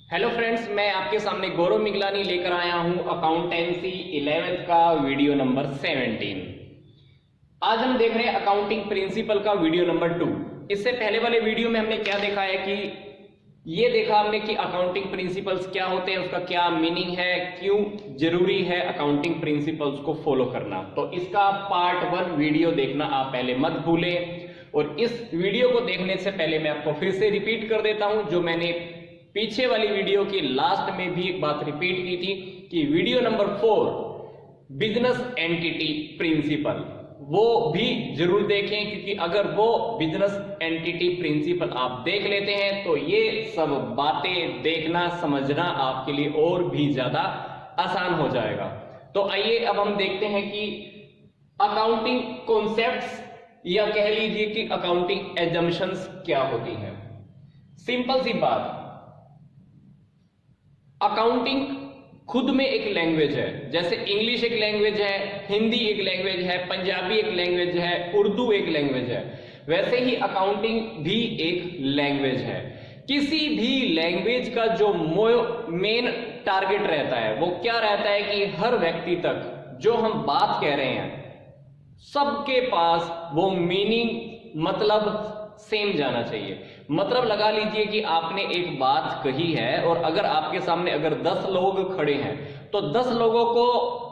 Hello friends, मैं आपके सामने गौरव मिगलानी लेकर आया हूं अकाउंटेंसी 11th का वीडियो नंबर 17। आज हम देख रहे हैं अकाउंटिंग प्रिंसिपल का वीडियो नंबर 2। इससे पहले वाले वीडियो में हमने क्या देखा है कि ये देखा हमने कि अकाउंटिंग प्रिंसिपल्स क्या होते हैं, उसका क्या मीनिंग है, क्यों जरूरी है अकाउंटिंग प्रिंसिपल्स को फॉलो करना। तो इसका पार्ट 1 वीडियो देखना आप पहले मत भूलें। और इस वीडियो को देखने से पहले मैं आपको फिर से रिपीट कर देता हूं जो मैंने पीछे वाली वीडियो की लास्ट में भी एक बात रिपीट की थी कि video number 4 business entity principle, वो भी जरूर देखें, क्योंकि अगर वो बिजनेस एंटिटी प्रिंसिपल आप देख लेते हैं तो ये सब बातें देखना समझना आपके लिए और भी ज्यादा आसान हो जाएगा। तो आइए अब हम देखते हैं कि अकाउंटिंग कॉन्सेप्ट्स या कह लीजिए कि अकाउंटिंग एजम्पशंस क्या होती हैं। सिंपल सी बात, अकाउंटिंग खुद में एक लैंग्वेज है। जैसे इंग्लिश एक लैंग्वेज है, हिंदी एक लैंग्वेज है, पंजाबी एक लैंग्वेज है, उर्दू एक लैंग्वेज है, वैसे ही अकाउंटिंग भी एक लैंग्वेज है। किसी भी लैंग्वेज का जो मेन टारगेट रहता है वो क्या रहता है कि हर व्यक्ति तक जो हम बात कह रहे हैं सबके पास वो मीनिंग मतलब सेम जाना चाहिए। मतलब लगा लीजिए कि आपने एक बात कही है और अगर आपके सामने अगर 10 लोग खड़े हैं तो 10 लोगों को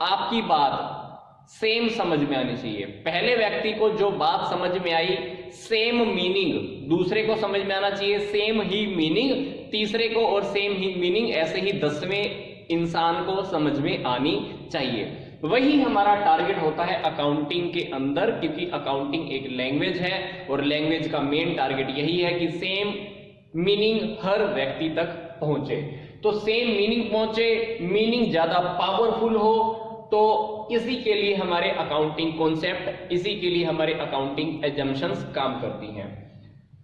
आपकी बात सेम समझ में आनी चाहिए। पहले व्यक्ति को जो बात समझ में आई सेम मीनिंग दूसरे को समझ में आना चाहिए, सेम ही मीनिंग तीसरे को, और सेम ही मीनिंग ऐसे ही 10वें इंसान को समझ में आनी चाहिए। वही हमारा टारगेट होता है अकाउंटिंग के अंदर, क्योंकि अकाउंटिंग एक लैंग्वेज है और लैंग्वेज का मेन टारगेट यही है कि सेम मीनिंग हर व्यक्ति तक पहुंचे। तो सेम मीनिंग पहुंचे, मीनिंग ज्यादा पावरफुल हो, तो इसी के लिए हमारे अकाउंटिंग कॉन्सेप्ट, इसी के लिए हमारे अकाउंटिंग एजम्पशंस काम करती हैं।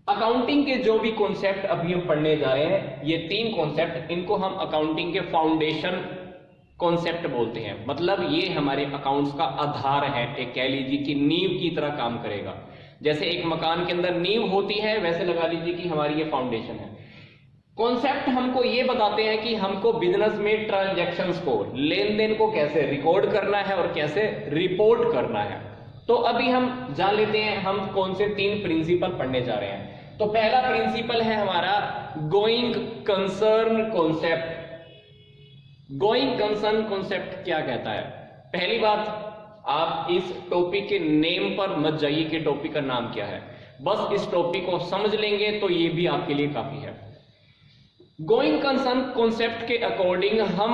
अकाउंटिंग के जो भी कॉन्सेप्ट अभी हम पढ़ने जा रहे हैं, ये 3 कॉन्सेप्ट, इनको हम अकाउंटिंग के फाउंडेशन कॉन्सेप्ट बोलते हैं। मतलब ये हमारे अकाउंट्स का आधार है, एक कह लीजिए कि नींव की तरह काम करेगा। जैसे एक मकान के अंदर नींव होती है, वैसे लगा लीजिए कि हमारी ये फाउंडेशन है। कॉन्सेप्ट हमको ये बताते हैं कि हमको बिजनेस में ट्रांजैक्शंस को, लेन देन को कैसे रिकॉर्ड करना है और कैसे रिपोर्ट करना है। तो अभी हम जान लेते हैं हम कौन से 3 प्रिंसिपल पढ़ने जा रहे हैं। तो पहला प्रिंसिपल है हमारा going concern concept. Going concern concept क्या कहता है? पहली बात, आप इस टॉपिक के नेम पर मत जाइए कि टॉपिक का नाम क्या है, बस इस टॉपिक को समझ लेंगे तो ये भी आपके लिए काफी है। गोइंग कंसर्न कॉन्सेप्ट के अकॉर्डिंग हम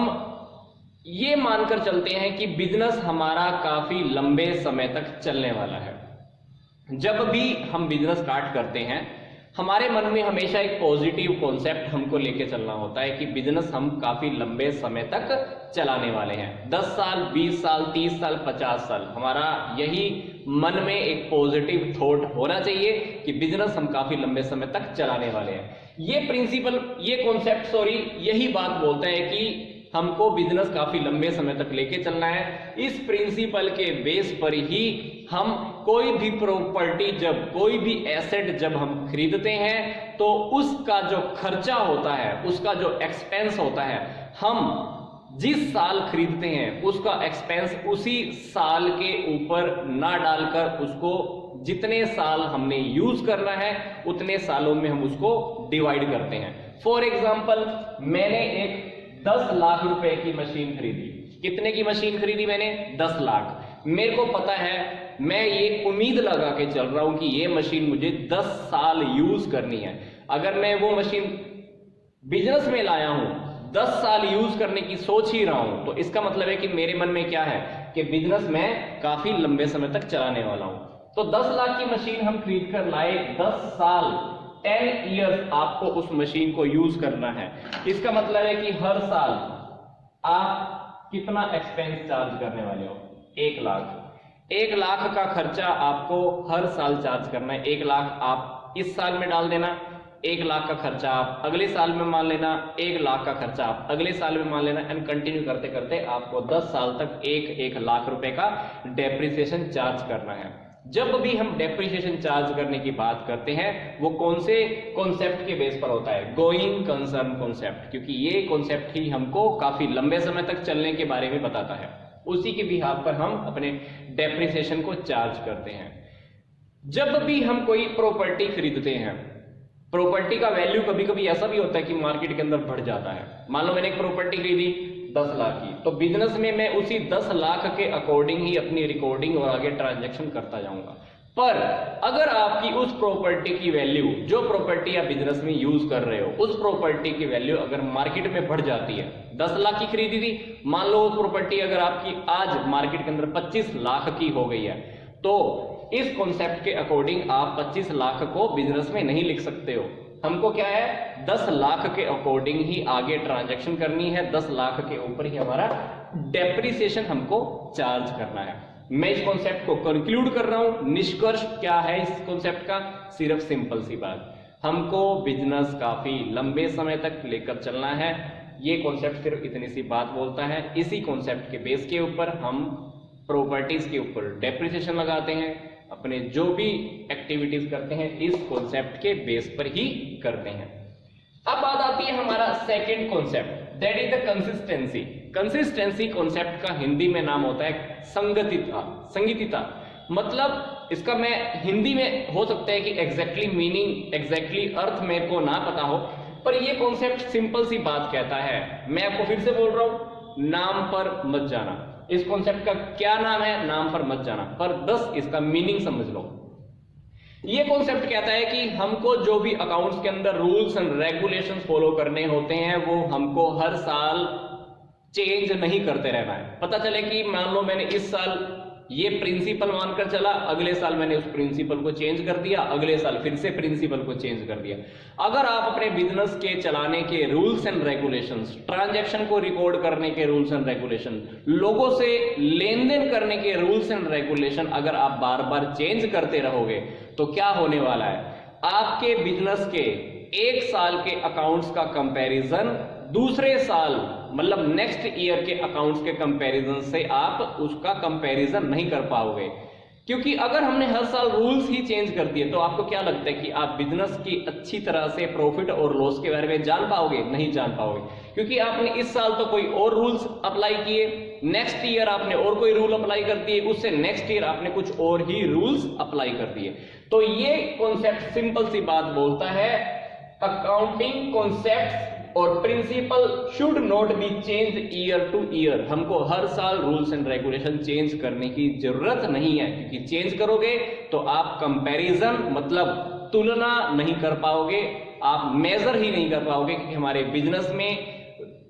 ये मानकर चलते हैं कि बिजनेस हमारा काफी लंबे समय तक चलने वाला है। जब भी हम बिजनेस स्टार्ट करते हैं हमारे मन में हमेशा एक पॉजिटिव कॉन्सेप्ट हमको लेके चलना होता है कि बिजनेस हम काफी लंबे समय तक चलाने वाले हैं। 10 साल, 20 साल, 30 साल, 50 साल, हमारा यही मन में एक पॉजिटिव थॉट होना चाहिए कि बिजनेस हम काफी लंबे समय तक चलाने वाले हैं। ये प्रिंसिपल, ये कॉन्सेप्ट यही बात बोलता है कि हमको बिजनेस काफी लंबे समय तक लेके चलना है। इस प्रिंसिपल के बेस पर ही हम कोई भी प्रॉपर्टी, जब कोई भी एसेट जब हम खरीदते हैं तो उसका जो खर्चा होता है, उसका जो एक्सपेंस होता है, हम जिस साल खरीदते हैं उसका एक्सपेंस उसी साल के ऊपर ना डालकर उसको जितने साल हमने यूज करना है उतने सालों में हम उसको डिवाइड करते हैं। फॉर एग्जाम्पल, मैंने एक 10 लाख रुपए की मशीन खरीदी। कितने की मशीन खरीदी मैंने? 10 लाख। मेरे को पता है, मैं ये उम्मीद लगा के चल रहा हूं कि ये मशीन मुझे 10 साल यूज करनी है। अगर मैं वो मशीन बिजनेस में लाया हूं, 10 साल यूज करने की सोच ही रहा हूं, तो इसका मतलब है कि मेरे मन में क्या है कि बिजनेस में काफी लंबे समय तक चलाने वाला हूं। तो 10 लाख की मशीन हम खरीद कर लाए, 10 साल 10 ईयर्स आपको उस मशीन को यूज करना है। इसका मतलब है कि हर साल आप कितना एक्सपेंस चार्ज करने वाले हो? 1 लाख। 1 लाख का खर्चा आपको हर साल चार्ज करना है। 1 लाख आप इस साल में डाल देना, 1 लाख का खर्चा आप अगले साल में मान लेना, 1 लाख का खर्चा आप अगले साल में मान लेना, एंड कंटिन्यू करते करते आपको 10 साल तक 1 लाख रुपए का डेप्रिसिएशन चार्ज करना है। जब भी हम डेप्रिसिएशन चार्ज करने की बात करते हैं वो कौन से कॉन्सेप्ट के बेस पर होता है? गोइंग कंसर्न कॉन्सेप्ट, क्योंकि ये कॉन्सेप्ट ही हमको काफी लंबे समय तक चलने के बारे में बताता है। उसी के बिहाफ पर हम अपने डेप्रिसिएशन को चार्ज करते हैं। जब भी हम कोई प्रॉपर्टी खरीदते हैं, प्रॉपर्टी का वैल्यू कभी कभी ऐसा भी होता है कि मार्केट के अंदर बढ़ जाता है। मान लो मैंने एक प्रॉपर्टी खरीदी 10 लाख की, तो बिजनेस में मैं उसी 10 लाख के अकॉर्डिंग ही अपनी रिकॉर्डिंग और आगे ट्रांजैक्शन करता जाऊंगा। पर अगर आपकी उस प्रॉपर्टी की वैल्यू, जो प्रॉपर्टी आप बिजनेस में यूज कर रहे हो, उस प्रॉपर्टी की वैल्यू अगर मार्केट में बढ़ जाती है, 10 लाख की खरीदी थी, मान लो वो प्रॉपर्टी अगर आपकी आज मार्केट के अंदर 25 लाख की हो गई है, तो इस कॉन्सेप्ट के अकॉर्डिंग आप 25 लाख को बिजनेस में नहीं लिख सकते हो। हमको क्या है, 10 लाख के अकॉर्डिंग ही आगे ट्रांजैक्शन करनी है, 10 लाख के ऊपर ही हमारा डेप्रिसिएशन हमको चार्ज करना है। मैं इस कॉन्सेप्ट को कंक्लूड कर रहा हूं। निष्कर्ष क्या है इस कॉन्सेप्ट का? सिर्फ सिंपल सी बात, हमको बिजनेस काफी लंबे समय तक लेकर चलना है। ये कॉन्सेप्ट सिर्फ इतनी सी बात बोलता है। इसी कॉन्सेप्ट के बेस के ऊपर हम प्रॉपर्टीज के ऊपर डेप्रिसिएशन लगाते हैं, अपने जो भी एक्टिविटीज करते हैं इस कॉन्सेप्ट के बेस पर ही करते हैं। अब बात आती है हमारा second concept, that is the consistency. Consistency concept का हिंदी में नाम होता है संगतिता। संगतिता मतलब इसका मैं हिंदी में हो सकता है कि एग्जैक्टली मीनिंग, एग्जैक्टली अर्थ मेरे को ना पता हो, पर ये कॉन्सेप्ट सिंपल सी बात कहता है। मैं आपको फिर से बोल रहा हूं, नाम पर मत जाना। इस कॉन्सेप्ट का क्या नाम है? नाम पर मत जाना, पर बस इसका मीनिंग समझ लो। ये कॉन्सेप्ट कहता है कि हमको जो भी अकाउंट्स के अंदर रूल्स एंड रेगुलेशंस फॉलो करने होते हैं वो हमको हर साल चेंज नहीं करते रहना है। पता चले कि मान लो मैंने इस साल ये प्रिंसिपल मानकर चला, अगले साल मैंने उस प्रिंसिपल को चेंज कर दिया, अगले साल फिर से प्रिंसिपल को चेंज कर दिया। अगर आप अपने बिजनेस के चलाने के रूल्स एंड रेगुलेशंस, ट्रांजैक्शन को रिकॉर्ड करने के रूल्स एंड रेगुलेशन, लोगों से लेन देन करने के रूल्स एंड रेगुलेशन अगर आप बार बार चेंज करते रहोगे तो क्या होने वाला है? आपके बिजनेस के एक साल के अकाउंट्स का कंपैरिजन दूसरे साल मतलब नेक्स्ट ईयर के अकाउंट्स के कंपैरिजन से आप उसका कंपैरिजन नहीं कर पाओगे। क्योंकि अगर हमने हर साल रूल्स ही चेंज कर दिए तो आपको क्या लगता है कि आप बिजनेस की अच्छी तरह से प्रॉफिट और लॉस के बारे में जान पाओगे? नहीं जान पाओगे, क्योंकि आपने इस साल तो कोई और रूल्स अप्लाई किए, नेक्स्ट ईयर आपने और कोई रूल अप्लाई कर दिए, उससे नेक्स्ट ईयर आपने कुछ और ही रूल्स अप्लाई कर दिए। तो ये कॉन्सेप्ट सिंपल सी बात बोलता है, अकाउंटिंग कॉन्सेप्ट्स और principle should not be change year to year. हमको हर साल रूल्स एंड रेगुलेशन चेंज करने की जरूरत नहीं है, क्योंकि चेंज करोगे तो आप कंपैरिजन मतलब तुलना नहीं कर पाओगे, आप मेजर ही नहीं कर पाओगे कि हमारे बिजनेस में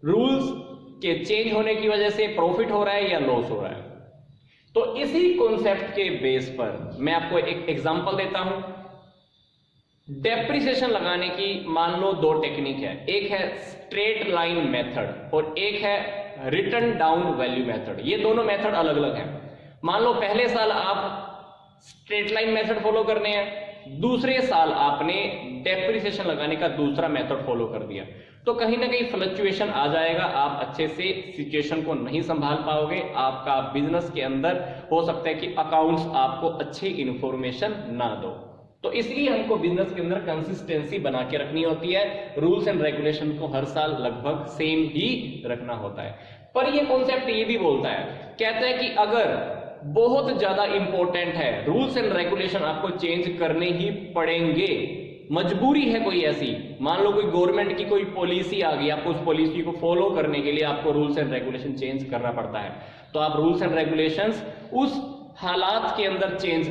रूल्स के चेंज होने की वजह से प्रॉफिट हो रहा है या लॉस हो रहा है। तो इसी कॉन्सेप्ट के बेस पर मैं आपको एक एग्जांपल देता हूं। डेप्रिसिएशन लगाने की मान लो दो टेक्निक है, एक है स्ट्रेट लाइन मेथड और एक है रिटर्न डाउन वैल्यू मेथड। ये दोनों मेथड अलग अलग हैं। मान लो पहले साल आप स्ट्रेट लाइन मेथड फॉलो करने हैं, दूसरे साल आपने डेप्रिसिएशन लगाने का दूसरा मेथड फॉलो कर दिया, तो कहीं ना कहीं फ्लक्चुएशन आ जाएगा, आप अच्छे से सिचुएशन को नहीं संभाल पाओगे, आपका बिजनेस के अंदर हो सकता है कि अकाउंट्स आपको अच्छी इंफॉर्मेशन ना दो। तो इसलिए हमको बिजनेस के अंदर कंसिस्टेंसी बना के रखनी होती है, रूल्स एंड रेगुलेशन को हर साल लगभग सेम ही रखना होता है। पर ये कॉन्सेप्ट ये भी बोलता है, कहता है कि अगर बहुत ज्यादा इंपॉर्टेंट है, रूल्स एंड रेगुलेशन आपको चेंज करने ही पड़ेंगे, मजबूरी है कोई ऐसी, मान लो कोई गवर्नमेंट की कोई पॉलिसी आ गई, आपको उस पॉलिसी को फॉलो करने के लिए आपको रूल्स एंड रेगुलेशन चेंज करना पड़ता है, तो आप रूल्स एंड रेगुलेशंस उस हालात के अंदर चेंज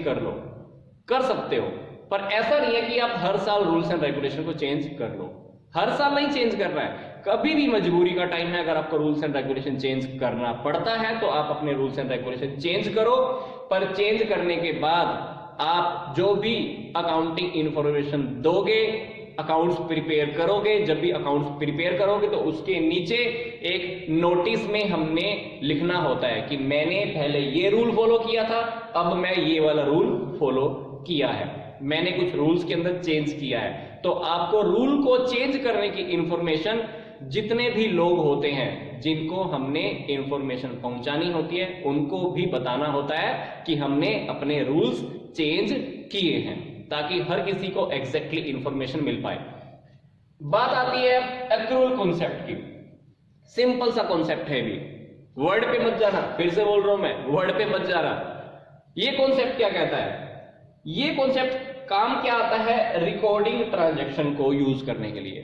कर सकते हो। पर ऐसा नहीं है कि आप हर साल रूल्स एंड रेगुलेशन को चेंज कर लो, हर साल नहीं चेंज करना है, कभी भी मजबूरी का टाइम है, अगर आपको रूल्स एंड रेगुलेशन चेंज करना पड़ता है तो आप अपने रूल्स एंड रेगुलेशन चेंज करो। पर चेंज करने के बाद आप जो भी अकाउंटिंग इंफॉर्मेशन दोगे, अकाउंट्स प्रिपेयर करोगे, जब भी अकाउंट्स प्रिपेयर करोगे तो उसके नीचे एक नोटिस में हमने लिखना होता है कि मैंने पहले ये रूल फॉलो किया था, अब मैं ये वाला रूल फॉलो किया है, मैंने कुछ रूल्स के अंदर चेंज किया है। तो आपको रूल को चेंज करने की इंफॉर्मेशन जितने भी लोग होते हैं जिनको हमने इंफॉर्मेशन पहुंचानी होती है उनको भी बताना होता है कि हमने अपने रूल्स चेंज किए हैं ताकि हर किसी को एग्जैक्टली इंफॉर्मेशन मिल पाए। बात आती है एक्रूअल कॉन्सेप्ट की। सिंपल सा कॉन्सेप्ट है भी, वर्ड पे मत जाना, फिर से बोल रहा हूं मैं, वर्ड पे मत जाना। ये कॉन्सेप्ट क्या कहता है? ये कॉन्सेप्ट काम क्या आता है? रिकॉर्डिंग ट्रांजैक्शन को यूज करने के लिए।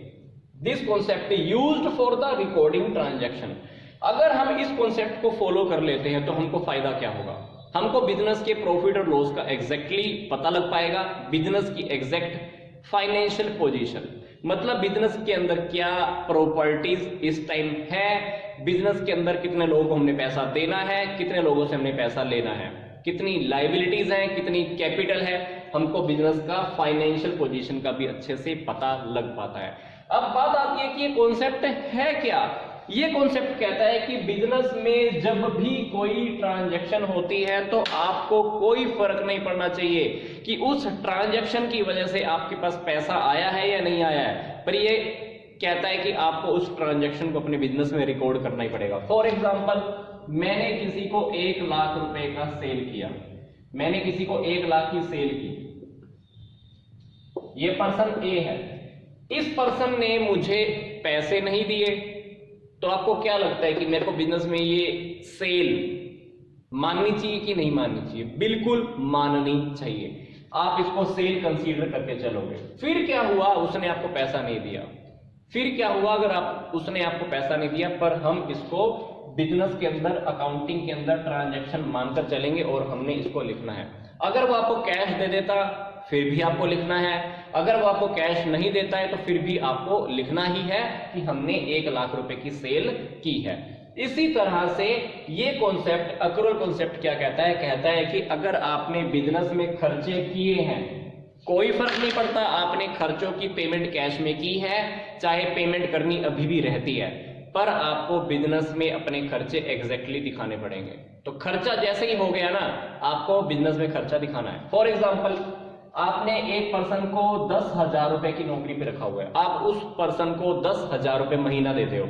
This concept is used for the recording transaction. अगर हम इस कॉन्सेप्ट को फॉलो कर लेते हैं तो हमको फायदा क्या होगा? हमको बिजनेस के प्रॉफिट और लॉस का एग्जैक्टली पता लग पाएगा, बिजनेस की एग्जैक्ट फाइनेंशियल पोजीशन, मतलब बिजनेस के अंदर क्या प्रॉपर्टीज इस टाइम है, बिजनेस के अंदर कितने लोगों को हमने पैसा देना है, कितने लोगों से हमने पैसा लेना है, कितनी लायबिलिटीज हैं, कितनी कैपिटल है, हमको बिजनेस का फाइनेंशियल पोजीशन का भी अच्छे से पता लग पाता है। अब बात आती है कि ये कॉन्सेप्ट है क्या? ये कॉन्सेप्ट कहता है कि बिजनेस में जब भी कोई ट्रांजैक्शन होती है तो आपको कोई फर्क नहीं पड़ना चाहिए कि उस ट्रांजैक्शन की वजह से आपके पास पैसा आया है या नहीं आया है, पर ये कहता है कि आपको उस ट्रांजैक्शन को अपने बिजनेस में रिकॉर्ड करना ही पड़ेगा। फॉर एग्जांपल, मैंने किसी को 1 लाख रुपए का सेल किया, मैंने किसी को 1 लाख की सेल की, ये पर्सन ए है, इस पर्सन ने मुझे पैसे नहीं दिए, तो आपको क्या लगता है कि मेरे को बिजनेस में ये सेल माननी चाहिए कि नहीं माननी चाहिए? बिल्कुल माननी चाहिए। आप इसको सेल कंसीडर करके चलोगे। फिर क्या हुआ? उसने आपको पैसा नहीं दिया। फिर क्या हुआ अगर उसने आपको पैसा नहीं दिया, पर हम इसको बिजनेस के अंदर, अकाउंटिंग के अंदर ट्रांजैक्शन मानकर चलेंगे और हमने इसको लिखना है। अगर वो आपको कैश दे देता फिर भी आपको लिखना है, अगर वो आपको कैश नहीं देता है तो फिर भी आपको लिखना ही है कि हमने 1 लाख रुपए की सेल की है। इसी तरह से ये कॉन्सेप्ट, एक्रूअल कॉन्सेप्ट क्या कहता है? कहता है कि अगर आपने बिजनेस में खर्चे किए हैं, कोई फर्क नहीं पड़ता आपने खर्चों की पेमेंट कैश में की है चाहे पेमेंट करनी अभी भी रहती है, पर आपको बिजनेस में अपने खर्चे एग्जैक्टली दिखाने पड़ेंगे। तो खर्चा जैसे ही हो गया ना, आपको बिजनेस में खर्चा दिखाना है। फॉर एग्जाम्पल, आपने एक पर्सन को 10,000 रुपए की नौकरी पे रखा हुआ है, आप उस पर्सन को 10,000 रुपए महीना देते हो,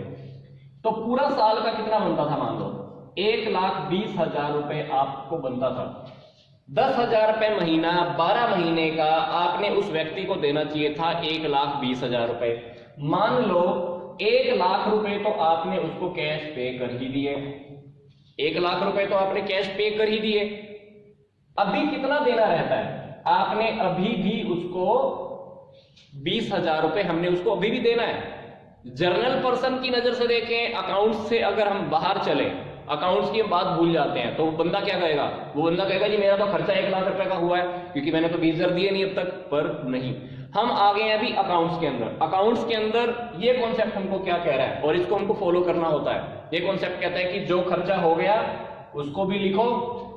तो पूरा साल का कितना बनता था? मान लो 1,20,000 रुपए आपको बनता था। 10,000 रुपए महीना, 12 महीने का आपने उस व्यक्ति को देना चाहिए था 1,20,000 रुपए। मान लो 1 लाख रुपए तो आपने उसको कैश पे कर ही दिए, 1 लाख रुपए तो आपने कैश पे कर ही दिए। अभी कितना देना रहता है? आपने अभी भी उसको 20,000 रुपए हमने उसको अभी भी देना है। जर्नल पर्सन की नजर से देखें, अकाउंट्स से अगर हम बाहर चले, अकाउंट्स की बात भूल जाते हैं, तो बंदा क्या कहेगा? वो बंदा कहेगा जी मेरा तो खर्चा 1 लाख रुपए का हुआ है क्योंकि मैंने तो 20,000 दिए नहीं अब तक। पर नहीं, हम आ गए हैं अभी अकाउंट्स के अंदर। अकाउंट्स के अंदर ये कॉन्सेप्ट हमको क्या कह रहा है और इसको हमको फॉलो करना होता है। ये कॉन्सेप्ट कहता है कि जो खर्चा हो गया उसको भी लिखो,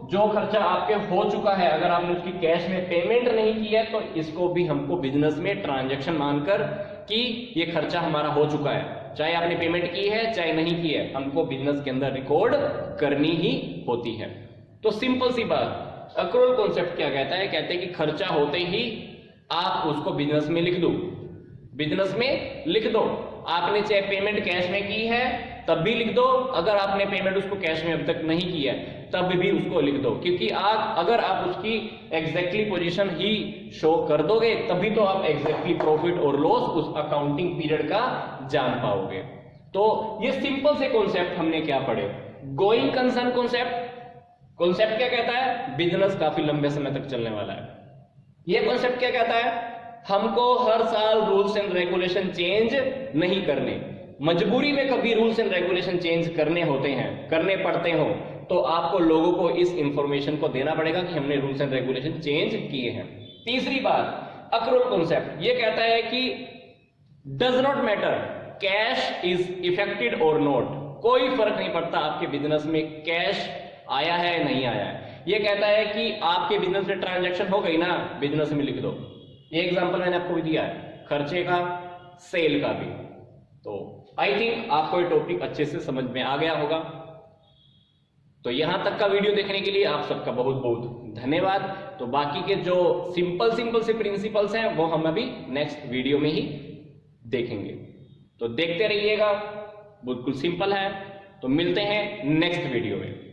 जो खर्चा आपके हो चुका है अगर आपने उसकी कैश में पेमेंट नहीं की है तो इसको भी हमको बिजनेस में ट्रांजैक्शन मानकर कि ये खर्चा हमारा हो चुका है, चाहे आपने पेमेंट की है चाहे नहीं की है, हमको बिजनेस के अंदर रिकॉर्ड करनी ही होती है। तो सिंपल सी बात, एक्रूअल कॉन्सेप्ट क्या कहता है? कहते हैं कि खर्चा होते ही आप उसको बिजनेस में लिख दो, बिजनेस में लिख दो। आपने चाहे पेमेंट कैश में की है तब भी लिख दो, अगर आपने पेमेंट उसको कैश में अब तक नहीं की है तब भी उसको लिख दो, क्योंकि अगर आप उसकी एग्जैक्टली पोजीशन ही शो कर दोगे तभी तो आप एग्जैक्टली प्रॉफिट और लॉस उस अकाउंटिंग पीरियड का जान पाओगे। तो ये सिंपल से कॉन्सेप्ट हमने क्या पढ़े? गोइंग कंसर्न कॉन्सेप्ट क्या कहता है? बिजनेस काफी लंबे समय तक चलने वाला है। ये कॉन्सेप्ट क्या कहता है? हमको हर साल रूल्स एंड रेगुलेशन चेंज नहीं करने, मजबूरी में कभी रूल्स एंड रेगुलेशन चेंज करने होते हैं, करने पड़ते हो, तो आपको लोगों को इस इंफॉर्मेशन को देना पड़ेगा कि हमने रूल्स एंड रेगुलेशन चेंज किए हैं। तीसरी बात, एक्रूअल कॉन्सेप्ट ये कहता है कि does not matter cash is affected और नॉट, कोई फर्क नहीं पड़ता आपके बिजनेस में कैश आया है नहीं आया है। ये कहता है कि आपके बिजनेस में ट्रांजैक्शन हो गई ना, बिजनेस में लिख दो। ये एग्जांपल मैंने आपको भी दिया है, खर्चे का, सेल का भी। तो आई थिंक आपको ये टॉपिक अच्छे से समझ में आ गया होगा। तो यहां तक का वीडियो देखने के लिए आप सबका बहुत बहुत धन्यवाद। तो बाकी के जो सिंपल से प्रिंसिपल्स हैं वो हम अभी नेक्स्ट वीडियो में ही देखेंगे। तो देखते रहिएगा, बिल्कुल सिंपल है। तो मिलते हैं नेक्स्ट वीडियो में।